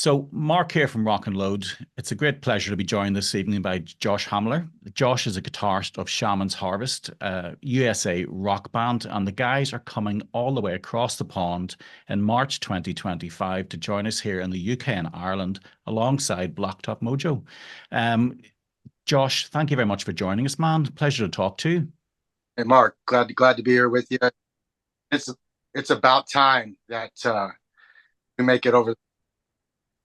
So, Mark here from Rock and Load. It's a great pleasure to be joined this evening by Josh Hamler. Josh is a guitarist of Shamans Harvest, a USA rock band, and the guys are coming all the way across the pond in March 2025 to join us here in the UK and Ireland alongside Blacktop Mojo. Um, Josh, thank you very much for joining us, man. Pleasure to talk to you. Hey Mark, glad to be here with you. It's it's about time that we make it over.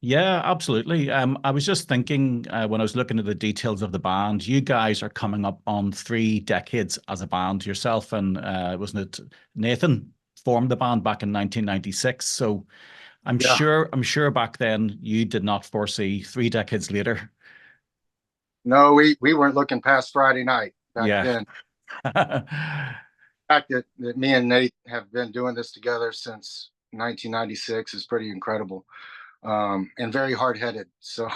Yeah, absolutely. I was just thinking when I was looking at the details of the band, you guys are coming up on 3 decades as a band yourself, and wasn't it Nathan formed the band back in 1996? So Yeah, I'm sure back then you did not foresee 3 decades later. no, we weren't looking past Friday night back Yeah. then. The fact that me and Nate have been doing this together since 1996 is pretty incredible, and very hard headed. So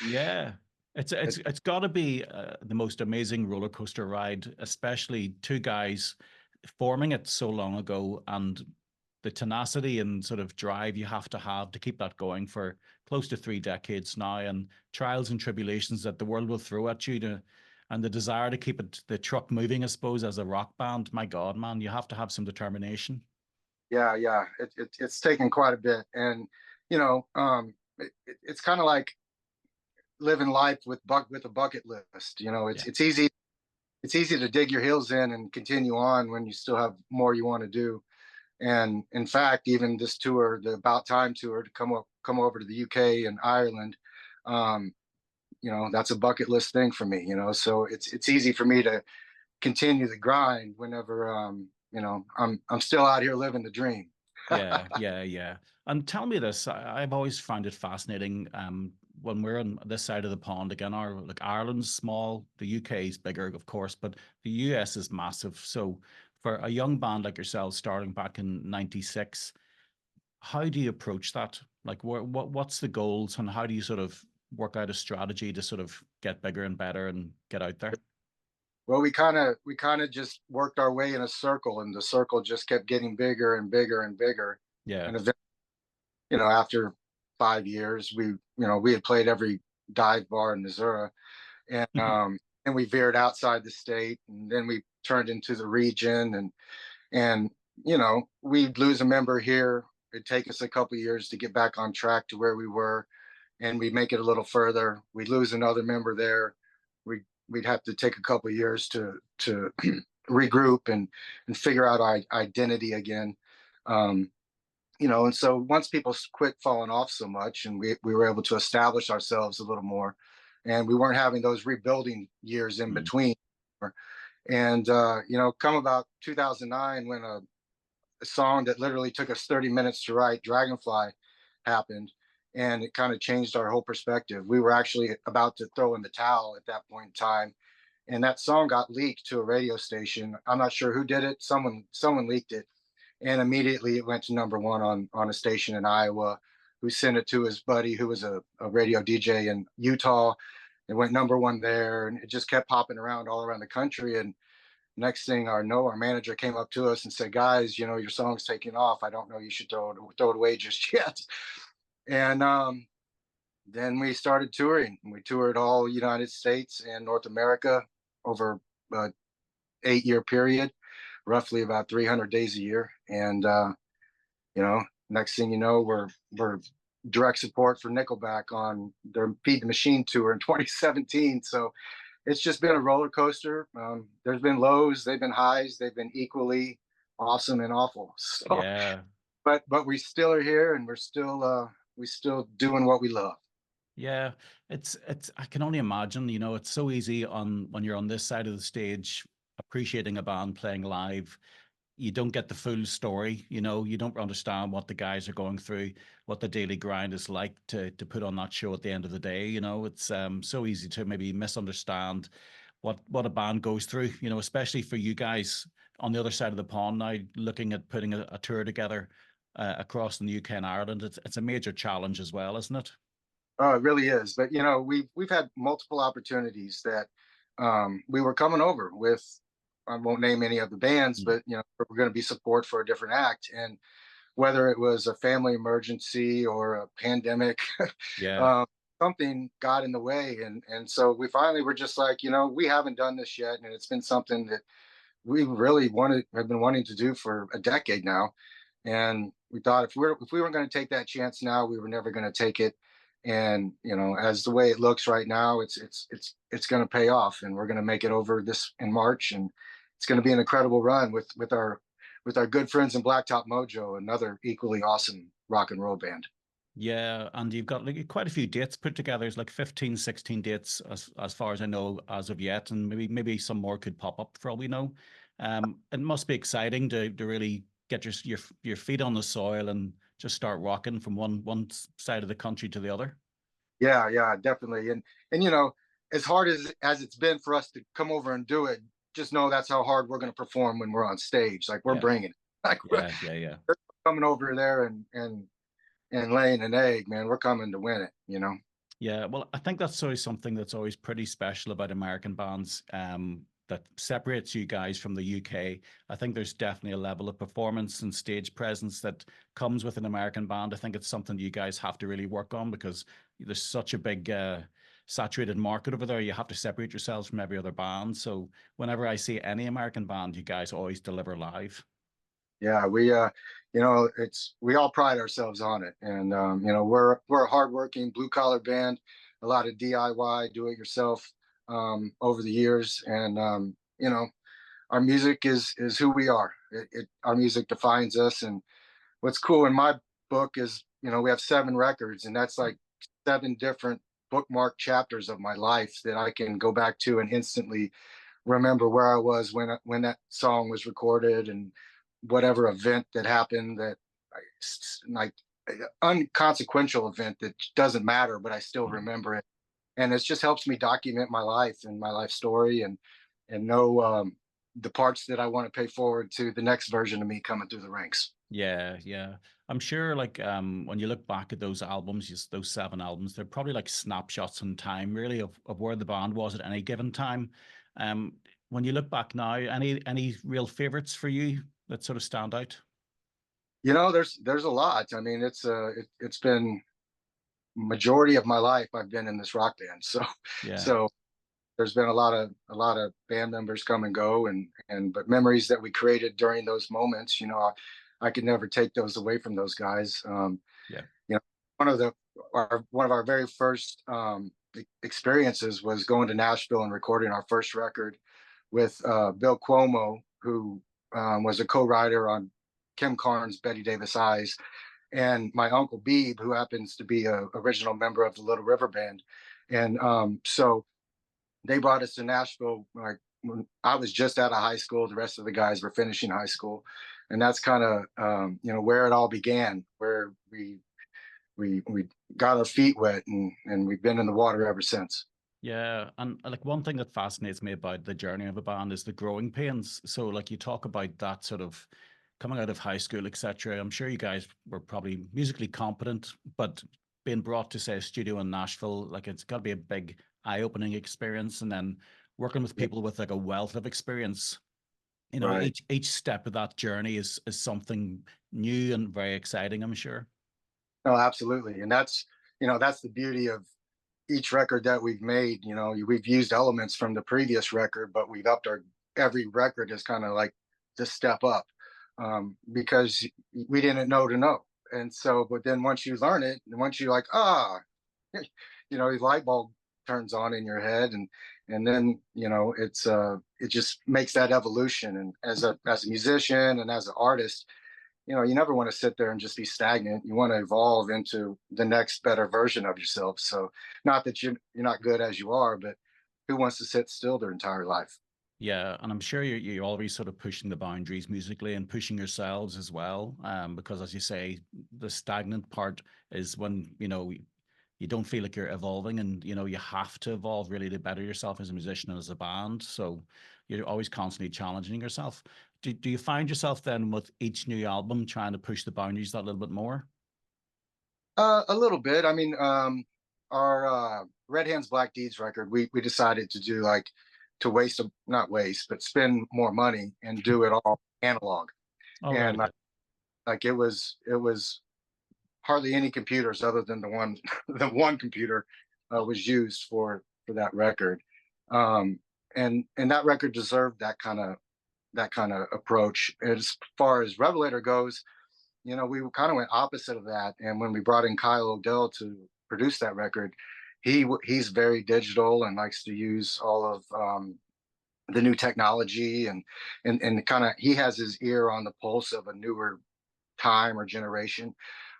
Yeah. it, It's got to be the most amazing roller coaster ride, especially two guys forming it so long ago, and the tenacity and sort of drive you have to keep that going for close to 3 decades now, and trials and tribulations that the world will throw at you and the desire to keep the truck moving, I suppose, as a rock band. My God, man, you have to have some determination. yeah, it's taken quite a bit, and you know, it's kind of like living life with a bucket list. Yeah. It's easy to dig your heels in and continue on when you still have more you want to do. And in fact, even this tour, the About Time tour, to come over to the UK and Ireland, um, that's a bucket list thing for me. So it's easy for me to continue the grind whenever I'm still out here living the dream. Yeah, yeah, yeah. And tell me this, I've always found it fascinating when we're on this side of the pond again, like Ireland's small, the UK is bigger, of course, but the US is massive. So for a young band like yourselves starting back in 96, how do you approach that? Like what's the goals and how do you sort of work out a strategy to sort of get bigger and better and get out there? Well, we kind of just worked our way in a circle, and the circle just kept getting bigger and bigger and bigger. Yeah. And eventually, after 5 years, we had played every dive bar in Missouri, and we veered outside the state, and then we turned into the region, and we'd lose a member here. It'd take us a couple of years to get back on track to where we were, and we'd make it a little further. We'd lose another member there. We'd have to take a couple of years to regroup and figure out our identity again. Um, and so once people quit falling off so much, and we were able to establish ourselves a little more, and we weren't having those rebuilding years in Mm. between. And come about 2009, when a song that literally took us 30 minutes to write, Dragonfly, happened, and it kind of changed our whole perspective. We were actually about to throw in the towel at that point in time, and that song got leaked to a radio station. I'm not sure who did it. Someone leaked it, and immediately it went to number one on a station in Iowa, who sent it to his buddy who was a radio DJ in Utah. It went number one there, and it just kept popping around all around the country. And next thing I know, our manager came up to us and said, "Guys, your song's taking off. I don't know, you should throw it away just yet." And then we started touring. We toured all United States and North America over a 8-year period, roughly about 300 days a year. And next thing you know, we're direct support for Nickelback on their Feed the Machine tour in 2017. So it's just been a roller coaster. There's been lows, they've been highs, they've been equally awesome and awful. So, Yeah. but we still are here, and we still doing what we love. Yeah, it's I can only imagine, it's so easy on when you're on this side of the stage appreciating a band playing live. You don't get the full story, you don't understand what the guys are going through, what the daily grind is like to put on that show at the end of the day. It's so easy to maybe misunderstand what a band goes through, especially for you guys on the other side of the pond now, looking at putting a tour together across the UK and Ireland. It's a major challenge as well, isn't it? Oh, it really is. But we've had multiple opportunities that we were coming over with. I won't name any of the bands, but we're going to be support for a different act, and whether it was a family emergency or a pandemic, Yeah. um, something got in the way. And so we finally were just like, we haven't done this yet. And it's been something that we really have been wanting to do for a decade now. And we thought if we weren't going to take that chance now, we were never going to take it. And as the way it looks right now, it's going to pay off, and we're going to make it over this in March, and it's going to be an incredible run with our good friends in Blacktop Mojo, another equally awesome rock and roll band. Yeah, and you've got like quite a few dates put together. It's like 15, 16 dates as far as I know as of yet, and maybe some more could pop up for all we know. It must be exciting to really get your feet on the soil and just start rocking from one side of the country to the other. Yeah, yeah, definitely. And as hard as it's been for us to come over and do it, just know that's how hard we're going to perform when we're on stage. Like, we're Yeah, bringing it. Like, we're yeah, yeah, yeah. coming over there and laying an egg, man. We're coming to win it. Yeah, well, I think that's always something that's always pretty special about American bands, that separates you guys from the UK. I think there's definitely a level of performance and stage presence that comes with an American band. I think it's something you guys have to really work on because there's such a big saturated market over there. You have to separate yourselves from every other band. So whenever I see any American band, you guys always deliver live. Yeah, we all pride ourselves on it, and we're a hardworking blue collar band, a lot of DIY, do it yourself, over the years, and our music is who we are. Our music defines us, and what's cool in my book is we have 7 records, and that's like 7 different bookmark chapters of my life that I can go back to and instantly remember where I was when that song was recorded, and whatever event that happened, that like unconsequential event that doesn't matter, but I still remember it. And it just helps me document my life and my life story, and know the parts that I want to pay forward to the next version of me coming through the ranks. Yeah, yeah. I'm sure like when you look back at those albums, just those 7 albums, they're probably like snapshots in time really of where the band was at any given time. Um when you look back now, any real favorites for you that sort of stand out? There's a lot. I mean, it's been majority of my life I've been in this rock band. So Yeah. so there's been a lot of band members come and go, and but memories that we created during those moments, I could never take those away from those guys. Yeah. You know, one of our very first experiences was going to Nashville and recording our first record with Bill Cuomo, who was a co-writer on Kim Carnes' Betty Davis Eyes, and my uncle Beebe, who happens to be a original member of the Little River Band. And so they brought us to Nashville like when I was just out of high school. The rest of the guys were finishing high school, and that's kind of where it all began, where we got our feet wet, and we've been in the water ever since. Yeah, and like one thing that fascinates me about the journey of a band is the growing pains. So like you talk about that sort of coming out of high school, etc. I'm sure you guys were probably musically competent, but being brought to say a studio in Nashville, like it's got to be a big eye-opening experience, and then working with Yeah, people with like a wealth of experience. right. Each step of that journey is something new and very exciting, I'm sure. No, absolutely, and that's the beauty of each record that we've made. We've used elements from the previous record, but we've upped our every record is kind of like the step up, because we didn't know to know. And so, but then once you learn it, and once you like, the light bulb turns on in your head, and then it just makes that evolution. And as a musician and as an artist, you never want to sit there and just be stagnant. You want to evolve into the next better version of yourself. So not that you're not good as you are, but who wants to sit still their entire life? Yeah, and I'm sure you're always sort of pushing the boundaries musically and pushing yourselves as well. Because as you say, the stagnant part is when, you don't feel like you're evolving, and you have to evolve really to better yourself as a musician and as a band. So you're always constantly challenging yourself. Do you find yourself then with each new album trying to push the boundaries that little bit more? A little bit. I mean, our Red Hands Black Deeds record, we decided to do like to not waste, but spend more money and do it all analog. Oh, right. And Okay. Like it was hardly any computers other than the one the one computer was used for that record. Um, and that record deserved that kind of approach. As far as Revelator goes, we kind of went opposite of that. And when we brought in Kyle Odell to produce that record, he's very digital and likes to use all of the new technology, and kind of he has his ear on the pulse of a newer time or generation.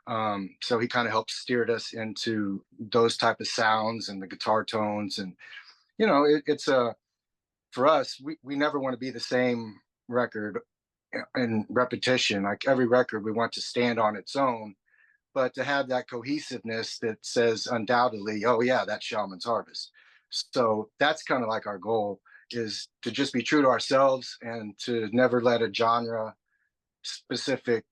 So he kind of helped steered us into those type of sounds and the guitar tones. And it's a for us, we never want to be the same record in repetition. Like every record, we want to stand on its own, but to have that cohesiveness that says undoubtedly, oh yeah, that's Shaman's Harvest. So that's kind of like our goal, is to just be true to ourselves and to never let a genre specific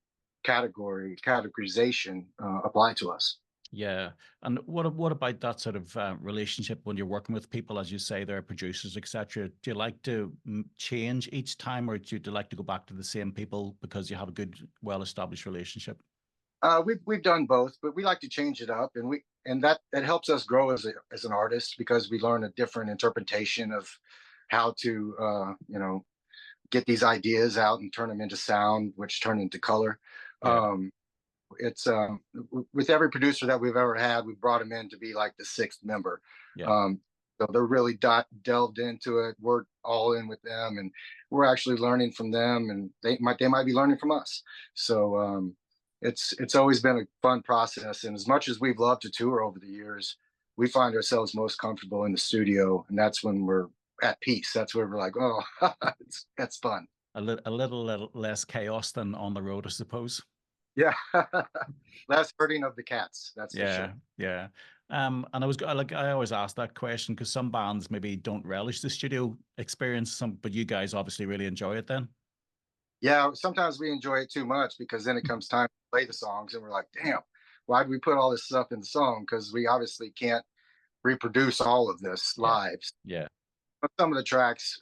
categorization apply to us. Yeah. And what about that sort of relationship when you're working with people, as you say, they're producers, etc.? Do you like to change each time, or do you like to go back to the same people because you have a good, well-established relationship? We've done both, but we like to change it up, and that helps us grow as an artist, because we learn a different interpretation of how to get these ideas out and turn them into sound, which turn into color. Yeah. Um, it's with every producer that we've ever had, we brought them in to be like the sixth member. Yeah. So they're really delved into it. We're all in with them, and we're actually learning from them, and they might be learning from us. So it's always been a fun process. And as much as we've loved to tour over the years, we find ourselves most comfortable in the studio, and that's when we're at peace. That's where we're like, oh, that's fun. A little less chaos than on the road, I suppose. Yeah. Less hurting of the cats, that's for Yeah, sure. yeah. And I always ask that question because some bands maybe don't relish the studio experience, but you guys obviously really enjoy it then. Yeah, sometimes we enjoy it too much, because then it comes time to play the songs and we're like, damn, why did we put all this stuff in the song? Because we obviously can't reproduce all of this Yeah, live. yeah, But some of the tracks,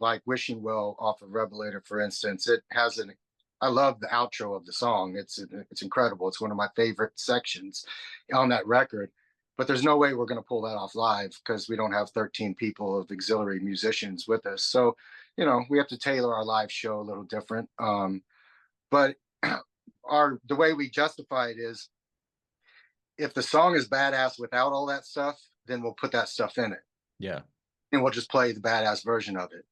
like Wishing Well off of Revelator, for instance, it has an I love the outro of the song. It's incredible. It's one of my favorite sections on that record. But there's no way we're going to pull that off live, because we don't have 13 people of auxiliary musicians with us. So, we have to tailor our live show a little different. But the way we justify it is, if the song is badass without all that stuff, then we'll put that stuff in it, yeah, and we'll just play the badass version of it.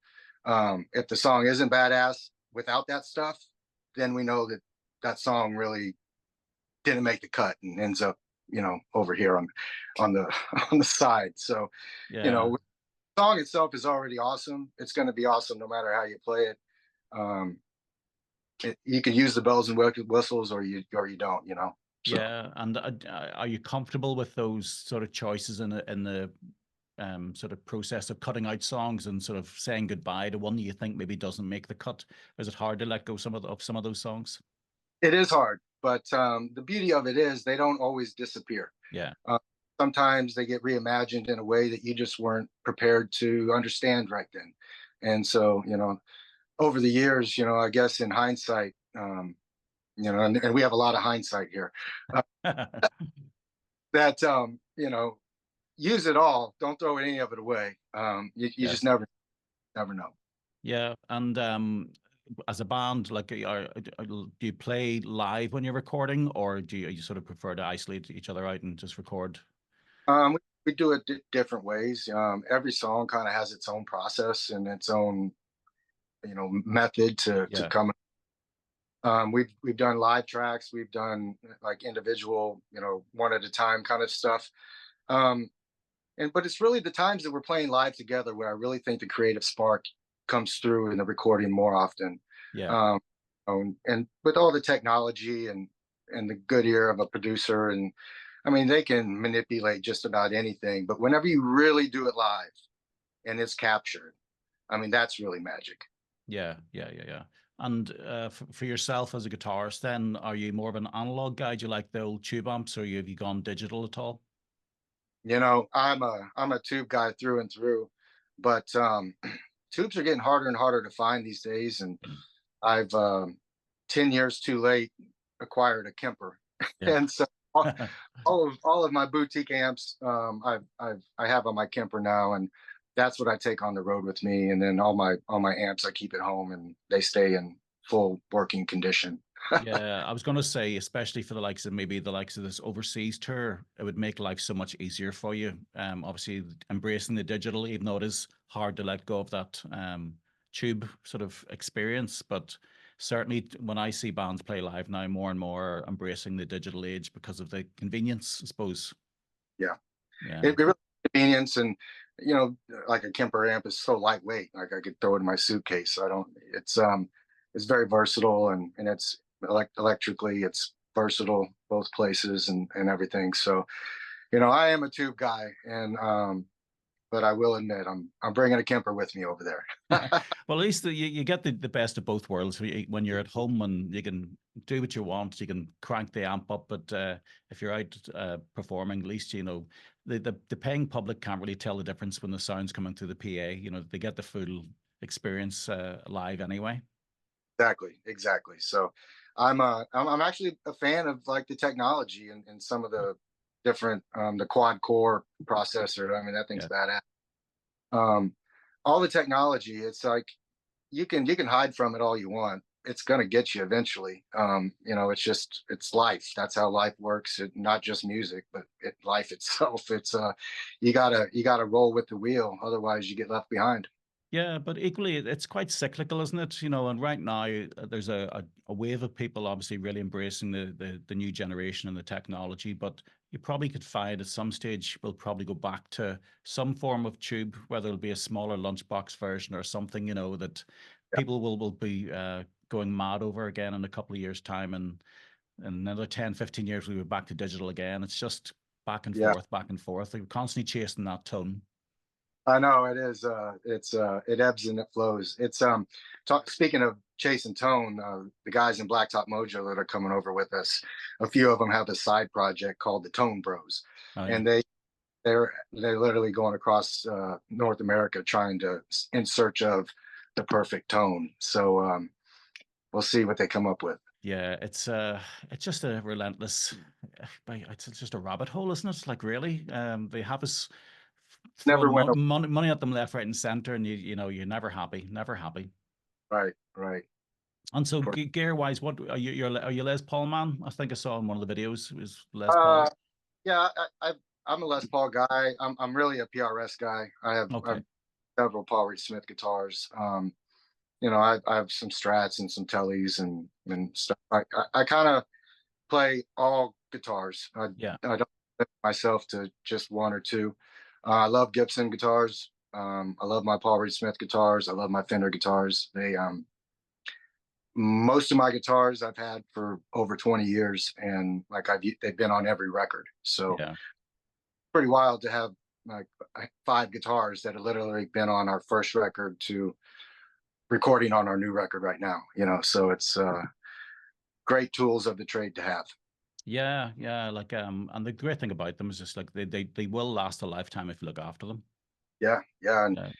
If the song isn't badass without that stuff, then we know that that song really didn't make the cut and ends up, over here on the on the side. So, yeah, the song itself is already awesome. It's going to be awesome no matter how you play it. Um, you can use the bells and whistles, or you don't. So yeah. And are you comfortable with those sort of choices in the sort of process of cutting out songs and sort of saying goodbye to one that you think maybe doesn't make the cut? Is it hard to let go of some of those songs? it is hard, but the beauty of it is they don't always disappear. Yeah, Uh, Sometimes they get reimagined in a way that you just weren't prepared to understand right then. And so, over the years, I guess in hindsight, and we have a lot of hindsight here, uh, that, use it all. Don't throw any of it away. You yeah, just never know. yeah. And as a band, like, do you play live when you're recording, or do you sort of prefer to isolate each other out and just record? We do it different ways. Every song kind of has its own process and its own, method to Yeah, come. We've done live tracks. We've done like individual, one at a time kind of stuff. Um, but it's really the times that we're playing live together where I really think the creative spark comes through in the recording more often. yeah, Um, and with all the technology and the good ear of a producer, and I mean, they can manipulate just about anything. But whenever you really do it live and it's captured, I mean, that's really magic. yeah, yeah, yeah, yeah. And for yourself as a guitarist, then, are you more of an analog guy? Do you like the old tube amps, or have you gone digital at all? I'm a tube guy through and through, but tubes are getting harder and harder to find these days, and Mm. I've 10 years too late acquired a Kemper, Yeah. and so all of my boutique amps, I have on my Kemper now, and that's what I take on the road with me. And then all my amps I keep at home, and they stay in full working condition. Yeah, I was going to say, especially for the likes of maybe the likes of this overseas tour, it would make life so much easier for you. Obviously, embracing the digital, even though it is hard to let go of that tube sort of experience. But certainly, when I see bands play live now, more and more are embracing the digital age because of the convenience, I suppose. Yeah, Yeah, it really convenience, and you know, like a Kemper amp is so lightweight. Like I could throw it in my suitcase. So I don't. It's very versatile, and it's electrically, it's versatile both places and everything. So you know, I am a tube guy, and but I will admit I'm bringing a Kemper with me over there. well, at least you get the best of both worlds when you're at home and you can do what you want. You can crank the amp up, but if you're out performing, at least you know the paying public can't really tell the difference when the sound's coming through the PA. You know, they get the full experience live anyway. Exactly. So I'm actually a fan of like the technology and some of the different the quad core processor. I mean, that thing's Yeah. badass. Um, all the technology, it's like you can hide from it all you want. It's gonna get you eventually. You know, it's life. That's how life works. Not just music, but life itself. It's you gotta roll with the wheel, otherwise you get left behind. Yeah, but equally, it's quite cyclical, isn't it? You know, and right now there's a wave of people obviously really embracing the new generation and the technology. But you probably could find at some stage we'll probably go back to some form of tube, whether it'll be a smaller lunchbox version or something. You know that Yeah. people will be going mad over again in a couple of years' time, and in another 10, 15 years we'll be back to digital again. It's just back and Yeah. forth, back and forth. They're constantly chasing that tone. I know it is. It ebbs and it flows. It's speaking of Chase and Tone, the guys in Blacktop Mojo that are coming over with us, a few of them have a side project called the Tone Bros, Oh yeah. and they're literally going across North America trying to in search of the perfect tone. So we'll see what they come up with. Yeah, it's just a relentless it's just a rabbit hole, isn't it? Like really, they have us Never throwing went money at them left, right, and center, and you know you're never happy, never happy. right. And so For, gear wise, what are are you Les Paul man? I think I saw in one of the videos it was Les uh, Paul. yeah, I'm a Les Paul guy. I'm really a PRS guy. I Okay, have several Paul Reed Smith guitars. You know, I have some Strats and some Tellys and stuff. I kind of play all guitars. yeah, I don't limit myself to just one or two. I love Gibson guitars. I love my Paul Reed Smith guitars. I love my Fender guitars. They most of my guitars I've had for over 20 years, and like they've been on every record. So yeah. pretty wild to have like five guitars that have literally been on our first record to recording on our new record right now. You know, so it's great tools of the trade to have. Yeah, yeah, like and the great thing about them is just like they will last a lifetime if you look after them. Yeah, and Yeah.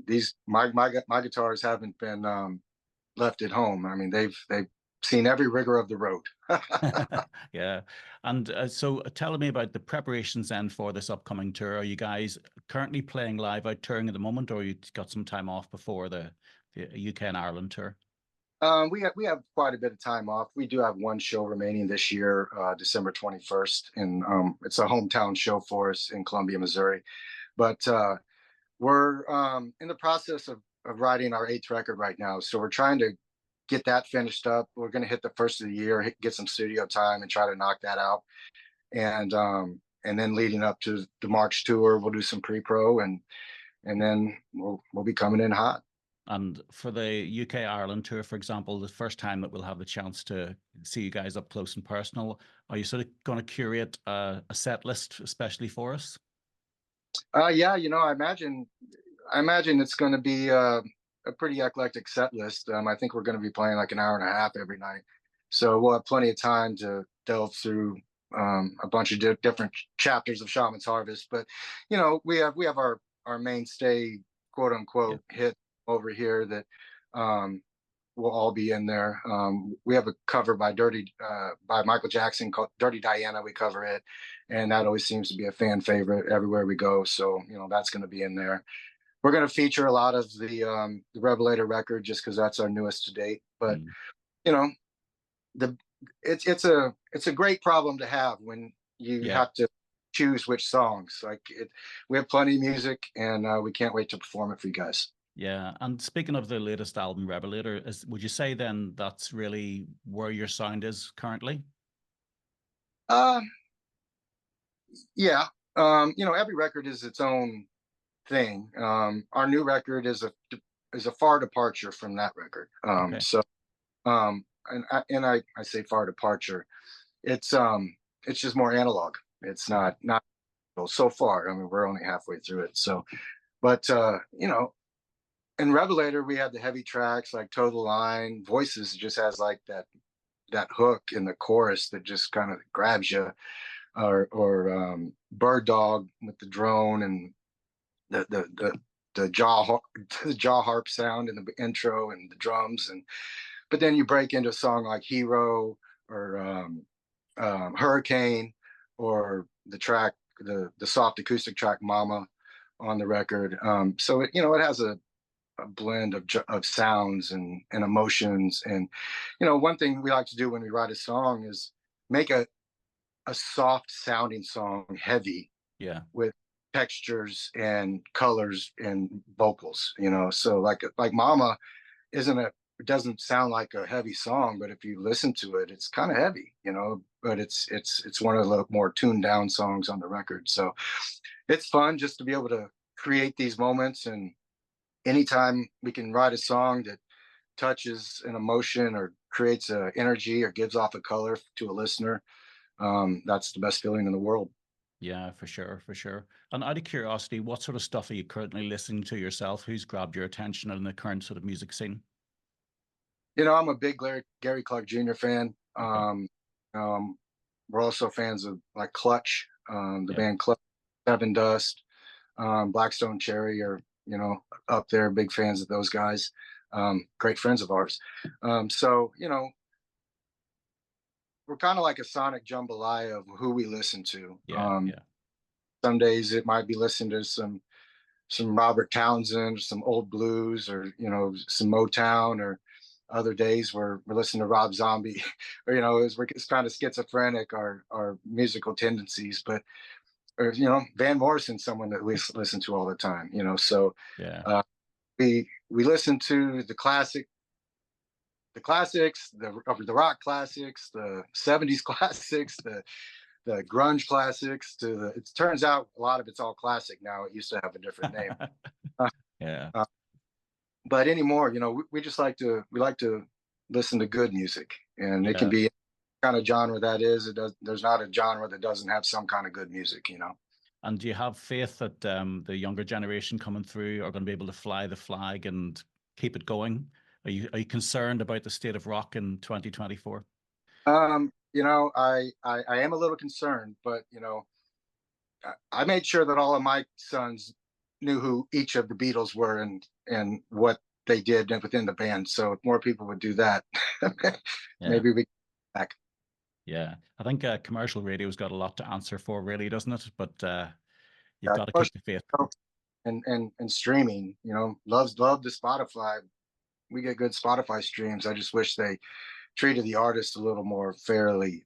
these my guitars haven't been left at home. I mean, they've seen every rigor of the road. Yeah. And so tell me about the preparations then for this upcoming tour. Are you guys currently playing live out touring at the moment, or you got some time off before the UK and Ireland tour? We have quite a bit of time off. We do have one show remaining this year, December 21st, and it's a hometown show for us in Columbia, Missouri. But we're in the process of writing our eighth record right now, so we're trying to get that finished up. We're going to hit the first of the year, get some studio time, and try to knock that out. And then leading up to the March tour, we'll do some pre-pro, and then we'll be coming in hot. And for the UK Ireland tour, for example, the first time that we'll have the chance to see you guys up close and personal, are you sort of going to curate a set list especially for us? Yeah, you know, I imagine it's going to be a pretty eclectic set list. I think we're going to be playing like an hour and a half every night, so we'll have plenty of time to delve through a bunch of different chapters of Shaman's Harvest. But you know, we have our mainstay quote Yeah. unquote hit over here that will all be in there. We have a cover by Michael Jackson called Dirty Diana. We cover it, and that always seems to be a fan favorite everywhere we go. So, you know, that's going to be in there. We're going to feature a lot of the Revelator record just because that's our newest to date. But Mm. you know, the it's a great problem to have when you Yeah. have to choose which songs. Like we have plenty of music, and we can't wait to perform it for you guys. Yeah. And speaking of the latest album, Revelator, would you say then that's really where your sound is currently? Uh, yeah. You know, every record is its own thing. Our new record is a far departure from that record. Okay. I say far departure. It's just more analog. It's Okay. not so far. I mean, we're only halfway through it. So, but you know, in Revelator, we had the heavy tracks like Toe the Line. Voices just has like that hook in the chorus that just kind of grabs you, or Bird Dog with the drone and the the jaw harp sound in the intro and the drums. And but then you break into a song like Hero, or Hurricane, or the soft acoustic track Mama on the record. So it, you know, it has a blend of sounds and emotions. And you know, one thing we like to do when we write a song is make a soft sounding song heavy Yeah. with textures and colors and vocals, you know. So like Mama isn't a it doesn't sound like a heavy song, but if you listen to it, it's kind of heavy, you know. But it's one of the more tuned down songs on the record. So it's fun just to be able to create these moments. And anytime we can write a song that touches an emotion or creates a energy or gives off a color to a listener, that's the best feeling in the world. Yeah, for sure, for sure. And out of curiosity, what sort of stuff are you currently listening to yourself? Who's grabbed your attention in the current sort of music scene? You know, I'm a big Gary Clark Jr. fan. Okay. Um, we're also fans of like Clutch, the Yeah. band Clutch, Seven Dust, Blackstone Cherry are, you know, up there. Big fans of those guys. Great friends of ours. So you know, we're kind of like a sonic jambalaya of who we listen to. Yeah. Yeah. Some days it might be listening to some Robert Townsend, some old blues, or you know, some Motown. Or other days we're listening to Rob Zombie, or you know, it's kind of schizophrenic our musical tendencies. But or you know, Van Morrison, someone that we listen to all the time. You know, so Yeah. uh, we listen to the classics, the rock classics, the '70s classics, the grunge classics. It turns out a lot of it's all classic now. It used to have a different name. Uh, Yeah. uh, but anymore, you know, we just like to listen to good music, and it can Yeah. be kind of genre that is. There's not a genre that doesn't have some kind of good music, you know. And do you have faith that the younger generation coming through are going to be able to fly the flag and keep it going? Are you concerned about the state of rock in 2024? You know, I am a little concerned, but you know, I made sure that all of my sons knew who each of the Beatles were and what they did within the band. So if more people would do that, Yeah. maybe we back. Yeah. I think commercial radio's got a lot to answer for, really, doesn't it? But you've Yeah, got to keep commercial the faith. and streaming. You know, love the Spotify. We get good Spotify streams. I just wish they treated the artist a little more fairly,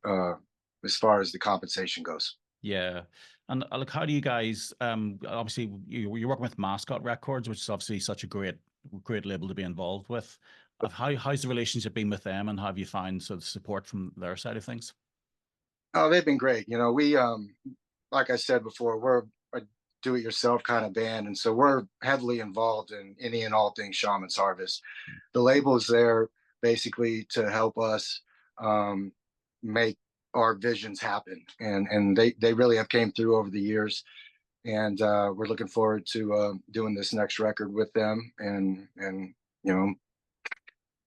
as far as the compensation goes. Yeah. And like, how do you guys, obviously you're working with Mascot Records, which is obviously such a great label to be involved with. How's the relationship been with them, and how have you found sort of support from their side of things? Oh, they've been great. You know, we like I said before, we're a do-it-yourself kind of band, and so we're heavily involved in any and all things Shaman's Harvest. The label is there basically to help us make our visions happen, and they really have came through over the years. And we're looking forward to doing this next record with them, and you know,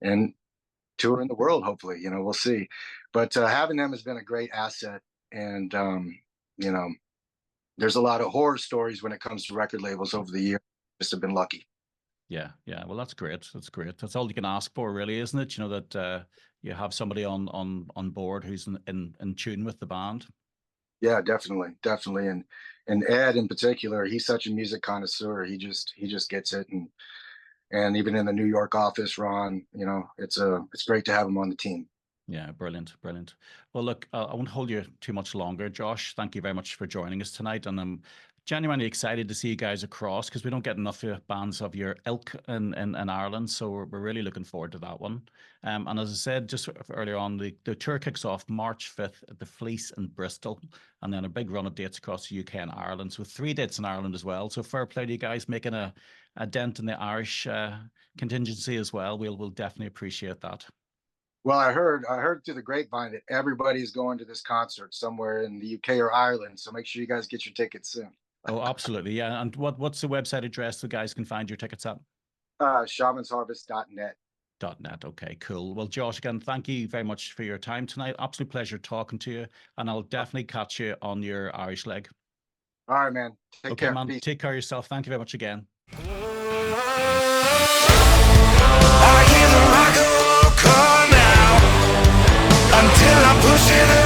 and touring the world. Hopefully, you know, we'll see. But having them has been a great asset, and you know, there's a lot of horror stories when it comes to record labels over the years. Just have been lucky. Yeah, yeah. Well, that's great. That's great. That's all you can ask for, really, isn't it? You know, that you have somebody on board who's in tune with the band. Yeah, definitely, definitely. And Ed in particular, he's such a music connoisseur. He just gets it. And even in the New York office, Ron, it's great to have him on the team. Yeah, brilliant, brilliant. Well, look, I won't hold you too much longer, Josh. Thank you very much for joining us tonight, and I'm genuinely excited to see you guys across because we don't get enough bands of your ilk in Ireland, so we're really looking forward to that one. And as I said just earlier on, the tour kicks off March 5th at the Fleece in Bristol, and then a big run of dates across the UK and Ireland. So 3 dates in Ireland as well. So fair play to you guys making a dent in the Irish contingency as well. We'll definitely appreciate that. Well, I heard through the grapevine that everybody's going to this concert somewhere in the UK or Ireland. So make sure you guys get your tickets soon. Oh, absolutely. Yeah. And what's the website address the guys can find your tickets at? Shamansharvest.net. .net. Okay, cool. Well, Josh, again, thank you very much for your time tonight. Absolute pleasure talking to you. And I'll definitely catch you on your Irish leg. All right, man. Take Okay, care. man. Peace. Take care of yourself. Thank you very much again. I hear the rock and roll call now until I push it